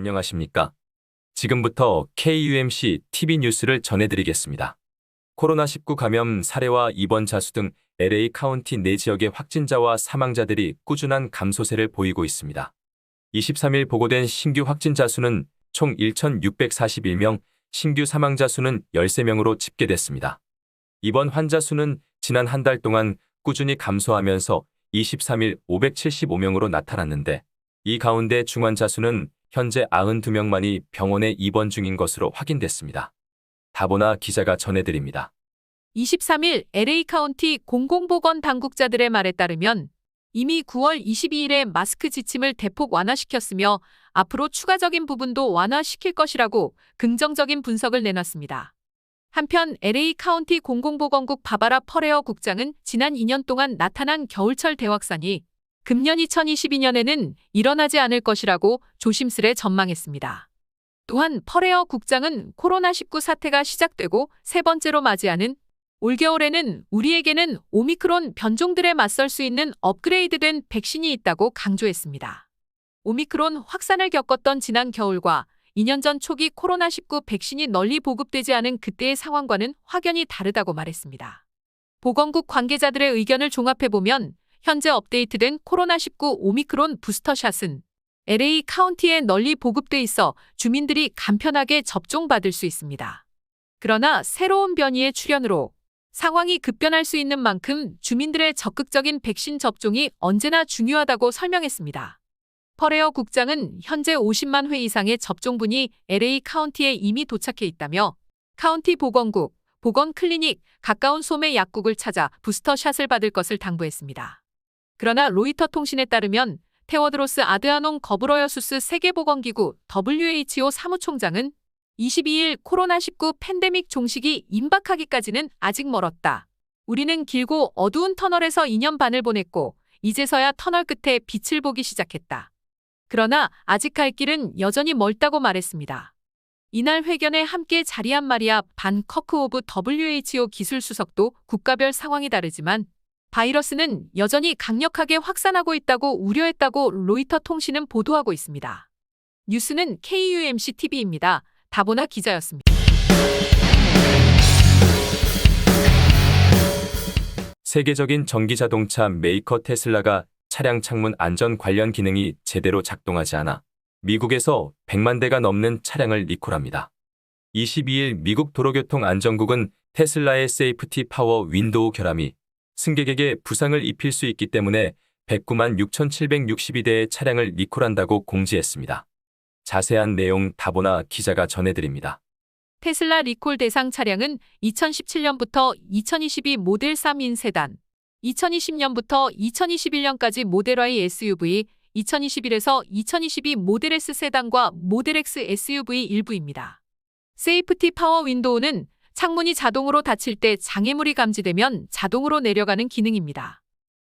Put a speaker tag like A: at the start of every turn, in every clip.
A: 안녕하십니까? 지금부터 KUMC TV 뉴스를 전해드리겠습니다. 코로나19 감염 사례와 입원 자수 등 LA 카운티 내 지역의 확진자와 사망자들이 꾸준한 감소세를 보이고 있습니다. 23일 보고된 신규 확진자 수는 총 1,641명, 신규 사망자 수는 13명으로 집계됐습니다. 입원 환자 수는 지난 한 달 동안 꾸준히 감소하면서 23일 575명으로 나타났는데, 이 가운데 중환자 수는 현재 92명만이 병원에 입원 중인 것으로 확인됐습니다. 다보나 기자가 전해드립니다.
B: 23일 LA 카운티 공공보건 당국자들의 말에 따르면 이미 9월 22일에 마스크 지침을 대폭 완화시켰으며 앞으로 추가적인 부분도 완화시킬 것이라고 긍정적인 분석을 내놨습니다. 한편 LA 카운티 공공보건국 바바라 퍼레어 국장은 지난 2년 동안 나타난 겨울철 대확산이 금년 2022년에는 일어나지 않을 것이라고 조심스레 전망했습니다. 또한 퍼레어 국장은 코로나19 사태가 시작되고 세 번째로 맞이하는 올겨울에는 우리에게는 오미크론 변종들에 맞설 수 있는 업그레이드된 백신이 있다고 강조했습니다. 오미크론 확산을 겪었던 지난 겨울과 2년 전 초기 코로나19 백신이 널리 보급되지 않은 그때의 상황과는 확연히 다르다고 말했습니다. 보건국 관계자들의 의견을 종합해보면 현재 업데이트된 코로나19 오미크론 부스터샷은 LA 카운티에 널리 보급돼 있어 주민들이 간편하게 접종받을 수 있습니다. 그러나 새로운 변이의 출현으로 상황이 급변할 수 있는 만큼 주민들의 적극적인 백신 접종이 언제나 중요하다고 설명했습니다. 퍼레어 국장은 현재 50만 회 이상의 접종분이 LA 카운티에 이미 도착해 있다며 카운티 보건국, 보건클리닉, 가까운 소매 약국을 찾아 부스터샷을 받을 것을 당부했습니다. 그러나 로이터 통신에 따르면 테워드로스 아드하논 거브러여수스 세계보건기구 WHO 사무총장은 22일 코로나19 팬데믹 종식이 임박하기까지는 아직 멀었다. 우리는 길고 어두운 터널에서 2년 반을 보냈고 이제서야 터널 끝에 빛을 보기 시작했다. 그러나 아직 갈 길은 여전히 멀다고 말했습니다. 이날 회견에 함께 자리한 마리아 반 커크 오브 WHO 기술수석도 국가별 상황이 다르지만 바이러스는 여전히 강력하게 확산하고 있다고 우려했다고 로이터 통신은 보도하고 있습니다. 뉴스는 KUMC TV입니다. 다보나 기자였습니다.
A: 세계적인 전기자동차 메이커 테슬라가 차량 창문 안전 관련 기능이 제대로 작동하지 않아 미국에서 100만 대가 넘는 차량을 리콜합니다. 22일 미국 도로교통안전국은 테슬라의 세이프티 파워 윈도우 결함이 승객에게 부상을 입힐 수 있기 때문에 109만 6,762대의 차량을 리콜한다고 공지했습니다. 자세한 내용 다보나 기자가 전해드립니다.
B: 테슬라 리콜 대상 차량은 2017년부터 2022 모델 3인 세단, 2020년부터 2021년까지 모델 Y SUV, 2021에서 2022 모델 S 세단과 모델 X SUV 일부입니다. 세이프티 파워 윈도우는 창문이 자동으로 닫힐 때 장애물이 감지되면 자동으로 내려가는 기능입니다.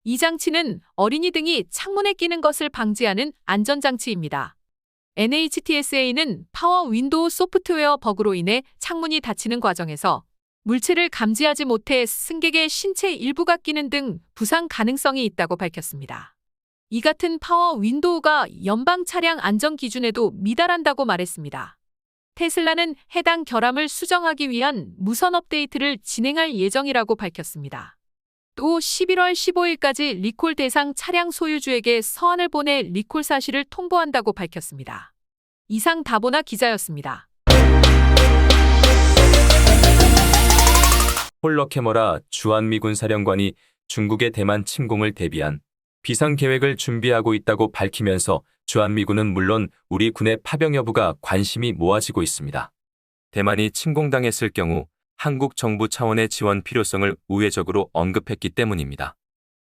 B: 이 장치는 어린이 등이 창문에 끼는 것을 방지하는 안전장치입니다. NHTSA는 파워 윈도우 소프트웨어 버그로 인해 창문이 닫히는 과정에서 물체를 감지하지 못해 승객의 신체 일부가 끼는 등 부상 가능성이 있다고 밝혔습니다. 이 같은 파워 윈도우가 연방 차량 안전 기준에도 미달한다고 말했습니다. 테슬라는 해당 결함을 수정하기 위한 무선 업데이트를 진행할 예정이라고 밝혔습니다. 또 11월 15일까지 리콜 대상 차량 소유주에게 서한을 보내 리콜 사실을 통보한다고 밝혔습니다. 이상 다보나 기자였습니다.
A: 홀러 캐머라 주한미군 사령관이 중국의 대만 침공을 대비한 비상계획을 준비하고 있다고 밝히면서 주한미군은 물론 우리 군의 파병 여부가 관심이 모아지고 있습니다. 대만이 침공당했을 경우 한국 정부 차원의 지원 필요성을 우회적으로 언급했기 때문입니다.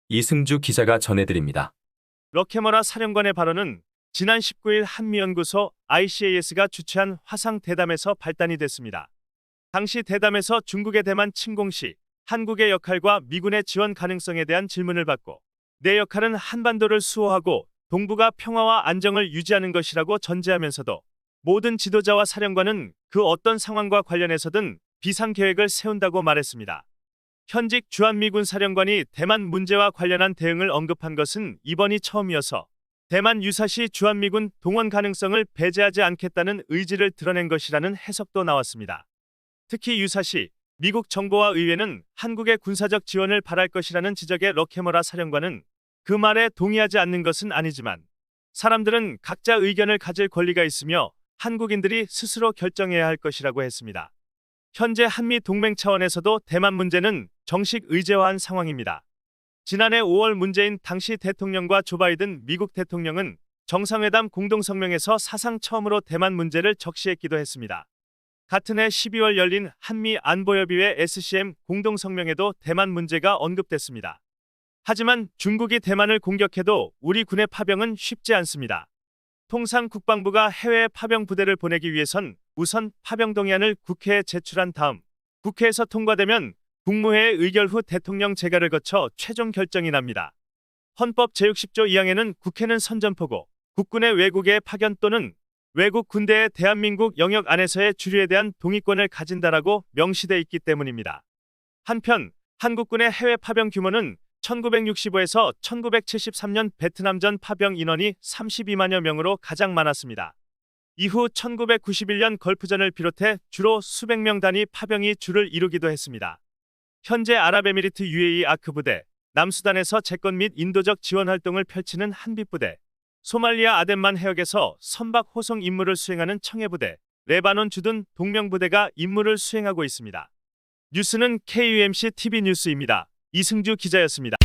A: 이승주 기자가 전해드립니다.
C: 럭캐머라 사령관의 발언은 지난 19일 한미연구소 ICAS가 주최한 화상 대담에서 발단이 됐습니다. 당시 대담에서 중국의 대만 침공 시 한국의 역할과 미군의 지원 가능성에 대한 질문을 받고 내 역할은 한반도를 수호하고 동북아 평화와 안정을 유지하는 것이라고 전제하면서도 모든 지도자와 사령관은 그 어떤 상황과 관련해서든 비상계획을 세운다고 말했습니다. 현직 주한미군 사령관이 대만 문제와 관련한 대응을 언급한 것은 이번이 처음이어서 대만 유사시 주한미군 동원 가능성을 배제하지 않겠다는 의지를 드러낸 것이라는 해석도 나왔습니다. 특히 유사시 미국 정보와 의회는 한국의 군사적 지원을 바랄 것이라는 지적에 러케머라 사령관은 그 말에 동의하지 않는 것은 아니지만 사람들은 각자 의견을 가질 권리가 있으며 한국인들이 스스로 결정해야 할 것이라고 했습니다. 현재 한미 동맹 차원에서도 대만 문제는 정식 의제화한 상황입니다. 지난해 5월 문재인 당시 대통령과 조 바이든 미국 대통령은 정상회담 공동성명에서 사상 처음으로 대만 문제를 적시했기도 했습니다. 같은 해 12월 열린 한미 안보협의회 SCM 공동성명에도 대만 문제가 언급됐습니다. 하지만 중국이 대만을 공격해도 우리 군의 파병은 쉽지 않습니다. 통상 국방부가 해외에 파병 부대를 보내기 위해선 우선 파병 동의안을 국회에 제출한 다음 국회에서 통과되면 국무회의 의결 후 대통령 재가를 거쳐 최종 결정이 납니다. 헌법 제60조 2항에는 국회는 선전포고 국군의 외국에 파견 또는 외국 군대의 대한민국 영역 안에서의 주류에 대한 동의권을 가진다라고 명시돼 있기 때문입니다. 한편 한국군의 해외 파병 규모는 1965에서 1973년 베트남전 파병 인원이 32만여 명으로 가장 많았습니다. 이후 1991년 걸프전을 비롯해 주로 수백 명 단위 파병이 주를 이루기도 했습니다. 현재 아랍에미리트 UAE 아크 부대, 남수단에서 재건 및 인도적 지원 활동을 펼치는 한빛부대, 소말리아 아덴만 해역에서 선박 호송 임무를 수행하는 청해부대, 레바논 주둔 동명부대가 임무를 수행하고 있습니다. 뉴스는 KUMC TV 뉴스입니다. 이승주 기자였습니다.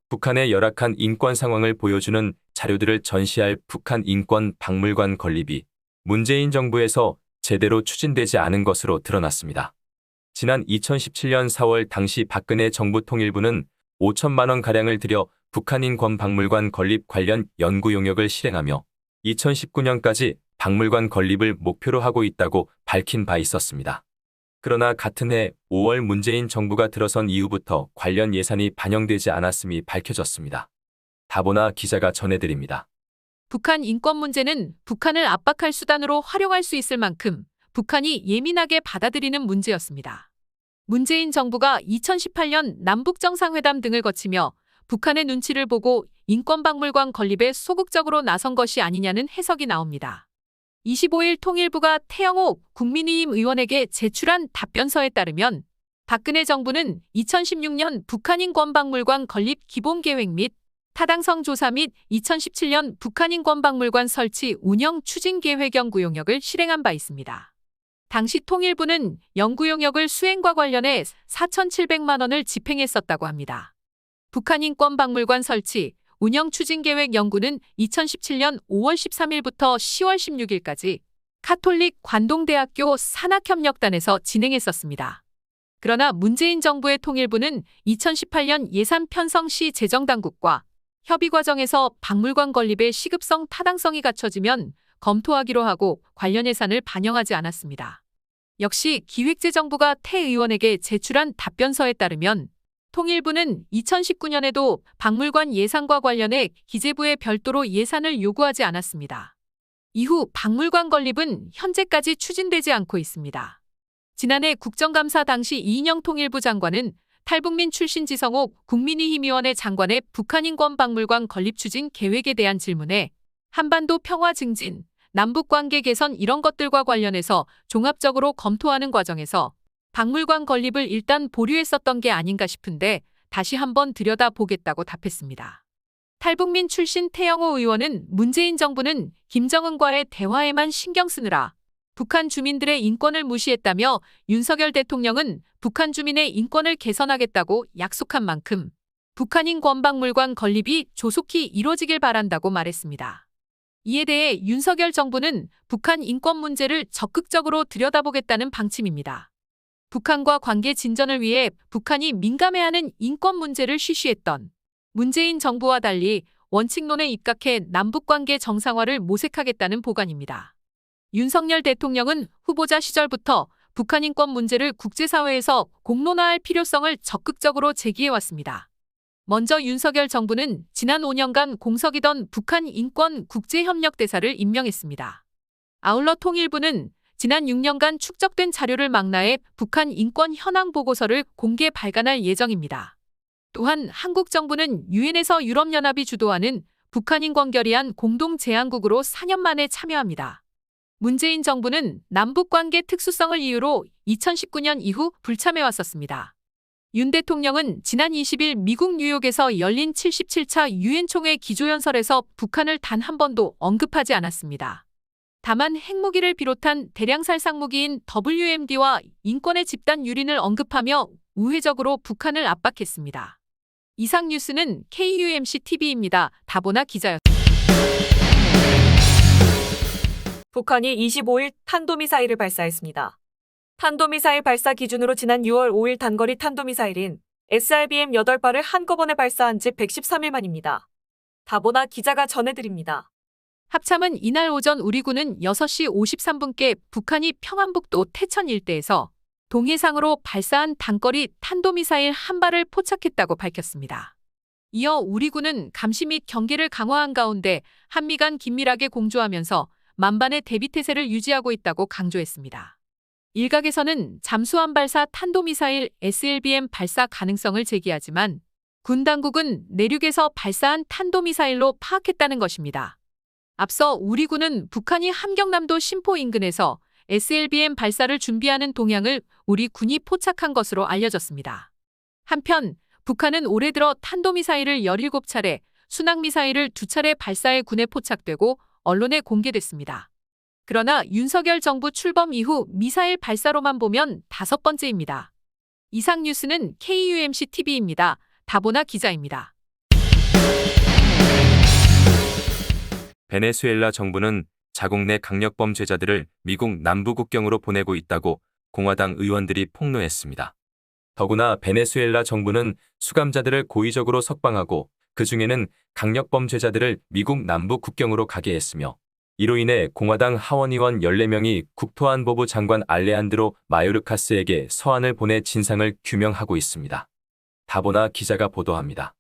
A: 북한의 열악한 인권 상황을 보여주는 자료들을 전시할 북한 인권 박물관 건립이 문재인 정부에서 제대로 추진되지 않은 것으로 드러났습니다. 지난 2017년 4월 당시 박근혜 정부 통일부는 5천만 원가량을 들여 북한 인권 박물관 건립 관련 연구 용역을 실행하며 2019년까지 박물관 건립을 목표로 하고 있다고 밝힌 바 있었습니다. 그러나 같은 해 5월 문재인 정부가 들어선 이후부터 관련 예산이 반영되지 않았음이 밝혀졌습니다. 다보나 기자가 전해드립니다.
B: 북한 인권 문제는 북한을 압박할 수단으로 활용할 수 있을 만큼 북한이 예민하게 받아들이는 문제였습니다. 문재인 정부가 2018년 남북정상회담 등을 거치며 북한의 눈치를 보고 인권박물관 건립에 소극적으로 나선 것이 아니냐는 해석이 나옵니다. 25일 통일부가 태영호 국민의힘 의원에게 제출한 답변서에 따르면 박근혜 정부는 2016년 북한 인권박물관 건립 기본계획 및 타당성 조사 및 2017년 북한 인권박물관 설치 운영 추진계획 연구 용역을 실행한 바 있습니다. 당시 통일부는 연구 용역을 수행과 관련해 4,700만 원을 집행했었다고 합니다. 북한 인권박물관 설치, 운영 추진계획 연구는 2017년 5월 13일부터 10월 16일까지 카톨릭 관동대학교 산학협력단에서 진행했었습니다. 그러나 문재인 정부의 통일부는 2018년 예산 편성 시 재정당국과 협의 과정에서 박물관 건립의 시급성 타당성이 갖춰지면 검토하기로 하고 관련 예산을 반영하지 않았습니다. 역시 기획재정부가 태 의원에게 제출한 답변서에 따르면 통일부는 2019년에도 박물관 예산과 관련해 기재부에 별도로 예산을 요구하지 않았습니다. 이후 박물관 건립은 현재까지 추진되지 않고 있습니다. 지난해 국정감사 당시 이인영 통일부 장관은 탈북민 출신 지성옥 국민의힘위원회 장관의 북한 인권박물관 건립 추진 계획에 대한 질문에 한반도 평화 증진, 남북관계 개선 이런 것들과 관련해서 종합적으로 검토하는 과정에서 박물관 건립을 일단 보류했었던 게 아닌가 싶은데 다시 한번 들여다보겠다고 답했습니다. 탈북민 출신 태영호 의원은 문재인 정부는 김정은과의 대화에만 신경 쓰느라 북한 주민들의 인권을 무시했다며 윤석열 대통령은 북한 주민의 인권을 개선하겠다고 약속한 만큼 북한 인권박물관 건립이 조속히 이뤄지길 바란다고 말했습니다. 이에 대해 윤석열 정부는 북한 인권 문제를 적극적으로 들여다보겠다는 방침입니다. 북한과 관계 진전을 위해 북한이 민감해하는 인권 문제를 쉬쉬했던 문재인 정부와 달리 원칙론에 입각해 남북관계 정상화를 모색하겠다는 보관입니다. 윤석열 대통령은 후보자 시절부터 북한 인권 문제를 국제사회에서 공론화할 필요성을 적극적으로 제기해왔습니다. 먼저 윤석열 정부는 지난 5년간 공석이던 북한 인권 국제협력대사를 임명했습니다. 아울러 통일부는 지난 6년간 축적된 자료를 망라해 북한 인권 현황 보고서를 공개 발간할 예정입니다. 또한 한국 정부는 유엔에서 유럽연합이 주도하는 북한 인권 결의안 공동 제안국으로 4년 만에 참여합니다. 문재인 정부는 남북관계 특수성을 이유로 2019년 이후 불참해왔었습니다. 윤 대통령은 지난 20일 미국 뉴욕에서 열린 77차 유엔 총회 기조연설에서 북한을 단 한 번도 언급하지 않았습니다. 다만 핵무기를 비롯한 대량살상 무기인 WMD와 인권의 집단 유린을 언급하며 우회적으로 북한을 압박했습니다. 이상 뉴스는 KUMC-TV입니다. 다보나 기자였습니다.
D: 북한이 25일 탄도미사일을 발사했습니다. 탄도미사일 발사 기준으로 지난 6월 5일 단거리 탄도미사일인 SRBM 8발을 한꺼번에 발사한 지 113일 만입니다. 다보나 기자가 전해드립니다.
B: 합참은 이날 오전 우리 군은 6시 53분께 북한이 평안북도 태천 일대에서 동해상으로 발사한 단거리 탄도미사일 한 발을 포착했다고 밝혔습니다. 이어 우리 군은 감시 및 경계를 강화한 가운데 한미 간 긴밀하게 공조하면서 만반의 대비태세를 유지하고 있다고 강조했습니다. 일각에서는 잠수함 발사 탄도미사일 SLBM 발사 가능성을 제기하지만 군 당국은 내륙에서 발사한 탄도미사일로 파악했다는 것입니다. 앞서 우리 군은 북한이 함경남도 신포 인근에서 SLBM 발사를 준비하는 동향을 우리 군이 포착한 것으로 알려졌습니다. 한편 북한은 올해 들어 탄도미사일을 17차례, 순항미사일을 2차례 발사해 군에 포착되고 언론에 공개됐습니다. 그러나 윤석열 정부 출범 이후 미사일 발사로만 보면 5번째입니다. 이상 뉴스는 KUMC-TV입니다. 다보나 기자입니다.
A: 베네수엘라 정부는 자국 내 강력범죄자들을 미국 남부국경으로 보내고 있다고 공화당 의원들이 폭로했습니다. 더구나 베네수엘라 정부는 수감자들을 고의적으로 석방하고 그중에는 강력범죄자들을 미국 남부국경으로 가게 했으며 이로 인해 공화당 하원의원 14명이 국토안보부 장관 알레한드로 마요르카스에게 서한을 보내 진상을 규명하고 있습니다. 다보나 기자가 보도합니다.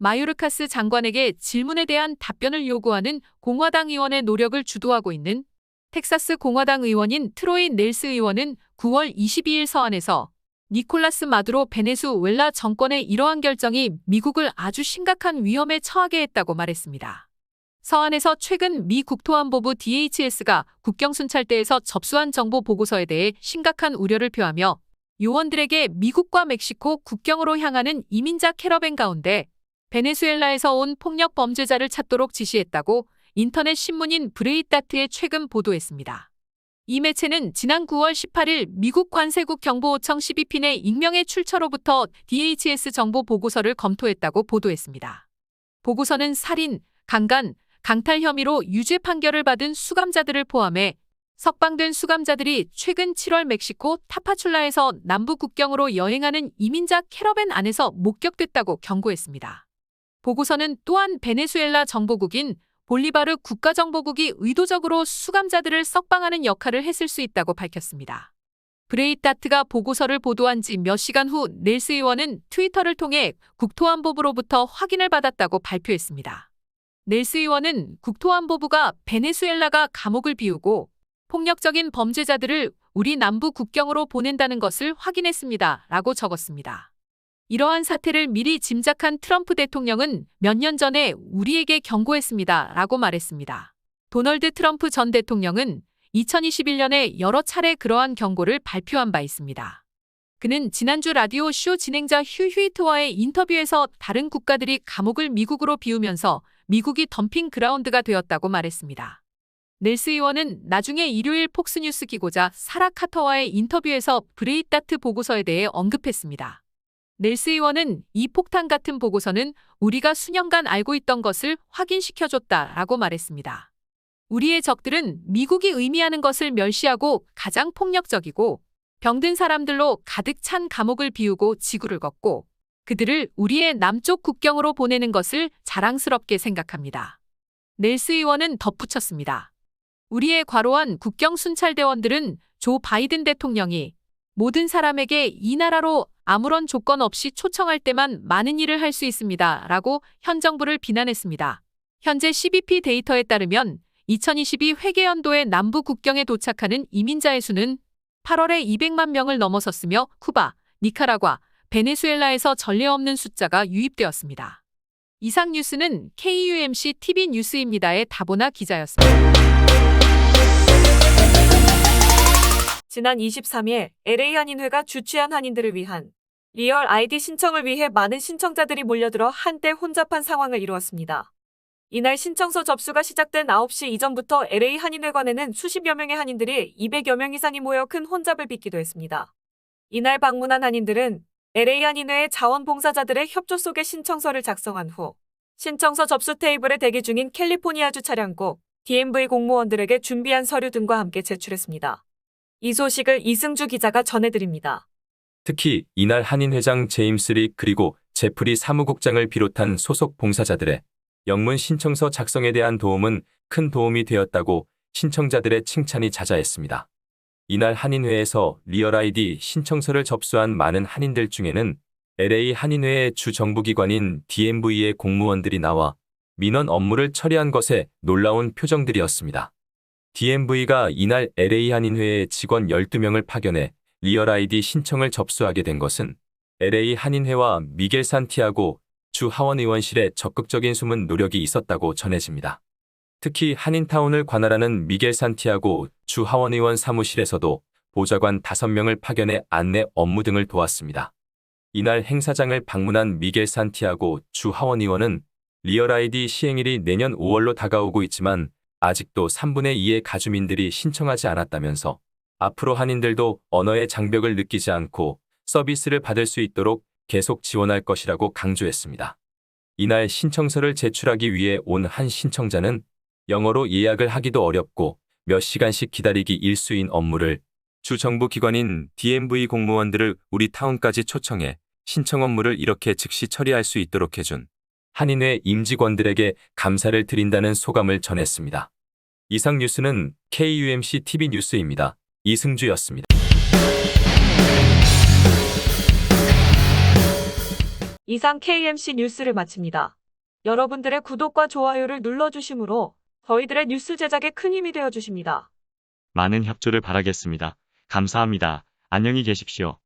B: 마요르카스 장관에게 질문에 대한 답변을 요구하는 공화당 의원의 노력을 주도하고 있는 텍사스 공화당 의원인 트로이 넬스 의원은 9월 22일 서한에서 니콜라스 마두로 베네수엘라 정권의 이러한 결정이 미국을 아주 심각한 위험에 처하게 했다고 말했습니다. 서한에서 최근 미 국토안보부 DHS가 국경 순찰대에서 접수한 정보 보고서에 대해 심각한 우려를 표하며 요원들에게 미국과 멕시코 국경으로 향하는 이민자 캐러밴 가운데 베네수엘라에서 온 폭력 범죄자를 찾도록 지시했다고 인터넷 신문인 브레이따트에 최근 보도했습니다. 이 매체는 지난 9월 18일 미국 관세국 경보호청 12핀 의 익명의 출처로부터 DHS 정보 보고서를 검토했다고 보도했습니다. 보고서는 살인, 강간, 강탈 혐의로 유죄 판결을 받은 수감자들을 포함해 석방된 수감자들이 최근 7월 멕시코 타파출라에서 남부 국경으로 여행하는 이민자 캐러밴 안에서 목격됐다고 경고했습니다. 보고서는 또한 베네수엘라 정보국인 볼리바르 국가정보국이 의도적으로 수감자들을 석방하는 역할을 했을 수 있다고 밝혔습니다. 브레이따트가 보고서를 보도한 지 몇 시간 후 넬스 의원은 트위터를 통해 국토안보부로부터 확인을 받았다고 발표했습니다. 넬스 의원은 국토안보부가 베네수엘라가 감옥을 비우고 폭력적인 범죄자들을 우리 남부 국경으로 보낸다는 것을 확인했습니다. 라고 적었습니다. 이러한 사태를 미리 짐작한 트럼프 대통령은 몇 년 전에 우리에게 경고했습니다. 라고 말했습니다. 도널드 트럼프 전 대통령은 2021년에 여러 차례 그러한 경고를 발표한 바 있습니다. 그는 지난주 라디오 쇼 진행자 휴 휴이트와의 인터뷰에서 다른 국가들이 감옥을 미국으로 비우면서 미국이 덤핑 그라운드가 되었다고 말했습니다. 넬스 의원은 나중에 일요일 폭스뉴스 기고자 사라 카터와의 인터뷰에서 브레이따트 보고서에 대해 언급했습니다. 넬스 의원은 이 폭탄 같은 보고서는 우리가 수년간 알고 있던 것을 확인시켜줬다라고 말했습니다. 우리의 적들은 미국이 의미하는 것을 멸시하고 가장 폭력적이고 병든 사람들로 가득 찬 감옥을 비우고 지구를 걷고 그들을 우리의 남쪽 국경으로 보내는 것을 자랑스럽게 생각합니다. 넬스 의원은 덧붙였습니다. 우리의 과로한 국경 순찰대원들은 조 바이든 대통령이 모든 사람에게 이 나라로 아무런 조건 없이 초청할 때만 많은 일을 할 수 있습니다. 라고 현 정부를 비난했습니다. 현재 CBP 데이터에 따르면 2022 회계연도에 남부 국경에 도착하는 이민자의 수는 8월에 200만 명을 넘어섰으며 쿠바, 니카라과, 베네수엘라에서 전례 없는 숫자가 유입되었습니다. 이상 뉴스는 KUMC TV 뉴스입니다의 다보나 기자였습니다.
D: 지난 23일 LA 한인회가 주최한 한인들을 위한 리얼 아이디 신청을 위해 많은 신청자들이 몰려들어 한때 혼잡한 상황을 이루었습니다. 이날 신청서 접수가 시작된 9시 이전부터 LA 한인회관에는 수십여 명의 한인들이 200여 명 이상이 모여 큰 혼잡을 빚기도 했습니다. 이날 방문한 한인들은 LA 한인회의 자원봉사자들의 협조 속에 신청서를 작성한 후 신청서 접수 테이블에 대기 중인 캘리포니아주 차량국 DMV 공무원들에게 준비한 서류 등과 함께 제출했습니다. 이 소식을 이승주 기자가 전해드립니다.
A: 특히 이날 한인 회장 제임스 리 그리고 제프리 사무국장을 비롯한 소속 봉사자들의 영문 신청서 작성에 대한 도움은 큰 도움이 되었다고 신청자들의 칭찬이 자자했습니다. 이날 한인회에서 리얼 아이디 신청서를 접수한 많은 한인들 중에는 LA 한인회의 주 정부기관인 DMV의 공무원들이 나와 민원 업무를 처리한 것에 놀라운 표정들이었습니다. DMV가 이날 LA 한인회의 직원 12명을 파견해 리얼 아이디 신청을 접수하게 된 것은 LA 한인회와 미겔 산티아고 주 하원의원실에 적극적인 숨은 노력이 있었다고 전해집니다. 특히 한인타운을 관할하는 미겔 산티아고 주 하원의원 사무실에서도 보좌관 5명을 파견해 안내 업무 등을 도왔습니다. 이날 행사장을 방문한 미겔 산티아고 주 하원의원은 리얼 아이디 시행일이 내년 5월로 다가오고 있지만 아직도 3분의 2의 가주민들이 신청하지 않았다면서 앞으로 한인들도 언어의 장벽을 느끼지 않고 서비스를 받을 수 있도록 계속 지원할 것이라고 강조했습니다. 이날 신청서를 제출하기 위해 온 한 신청자는 영어로 예약을 하기도 어렵고 몇 시간씩 기다리기 일수인 업무를 주 정부기관인 DMV 공무원들을 우리 타운까지 초청해 신청 업무를 이렇게 즉시 처리할 수 있도록 해준 한인회 임직원들에게 감사를 드린다는 소감을 전했습니다. 이상 뉴스는 KUMC TV 뉴스입니다. 이승주였습니다.
D: 이상 KMC 뉴스를 마칩니다. 여러분들의 구독과 좋아요를 눌러주심으로 저희들의 뉴스 제작에 큰 힘이 되어주십니다.
E: 많은 협조를 바라겠습니다. 감사합니다. 안녕히 계십시오.